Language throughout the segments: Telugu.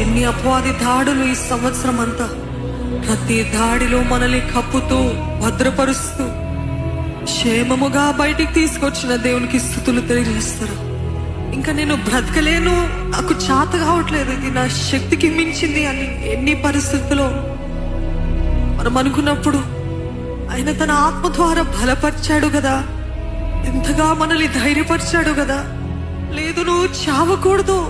ఎన్ని అపవాది దాడులు ఈ సంవత్సరం అంతా, ప్రతి దాడిలో మనల్ని కప్పుతూ భద్రపరుస్తూ క్షేమముగా బయటికి తీసుకొచ్చిన దేవునికి స్తుతులు తెలియజేస్తారు. ఇంకా నేను బ్రతకలేను, నాకు చేత కావట్లేదు, ఇది నా శక్తికి మించింది అని ఎన్ని పరిస్థితుల్లో మనం అనుకున్నప్పుడు ఆయన తన ఆత్మ ద్వారా బలపరిచాడు కదా, ఎంతగా మనల్ని ధైర్యపరిచాడు కదా. లేదు, నువ్వు చావకూడదు,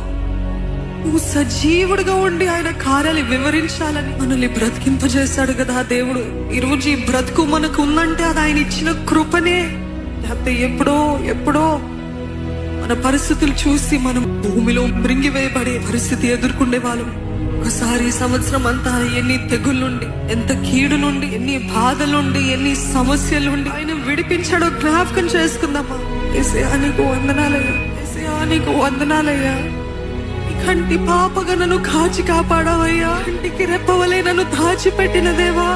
నువ్వు సజీవుడిగా ఉండి ఆయన కార్యాలు వివరించాలని మనల్ని బ్రతికింపజేశాడు కదా దేవుడు. ఈరోజు ఈ బ్రతుకు మనకు ఉందంటే అది ఆయన ఇచ్చిన కృపనే. లేకపోతే ఎప్పుడో మన పరిస్థితులు చూసి మనం భూమిలో మృంగివేయబడే పరిస్థితి ఎదుర్కొండే వాళ్ళం. ఒకసారి సంవత్సరం అంతా ఎన్ని తెగుళ్ళుండి, ఎంత కీడు నుండి, ఎన్ని బాధలుండి, ఎన్ని సమస్యలుండి ఆయన విడిపించాడో జ్ఞాపకం చేసుకుందామా. యేసయ్యా నీకు వందనాలయ్యా, యేసయ్యా నీకు వందనాలయ్యా. కంటి పాపగా నన్ను కాచి కాపాడావయ్యా, కంటికి రెప్పవలే నన్ను దాచిపెట్టిన దేవా,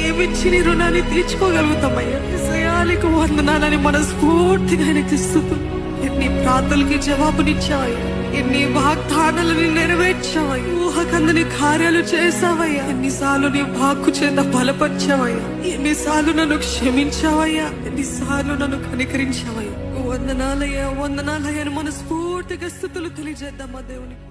ఏమిచ్చి నీ రుణాన్ని తీర్చుకోగలుగుతామయ్యా. యేసయ్యా నీకు వందనాలని మనస్ఫూర్తిగా ఆయనకి ఇస్తున్నాం. ఎన్ని ప్రార్థనలకి జవాబునిచ్చావయ్యా, ఎన్ని వాగ్దానాలని నెరవేర్చావయ్యా, ఊహకందని కార్యాలు చేశావయ్యా. ఎన్నిసార్లు నీ వాక్కు చేత బలపరిచావయ్యా, ఎన్నిసార్లు నన్ను క్షమించావయ్యా, ఎన్నిసార్లు నన్ను కనికరించావయ్యా. వందనాలయ్యా, వందనాలయ్యా అని మనస్ఫూర్తిగా స్తుతులు తెలియజేద్దామా దేవునికి.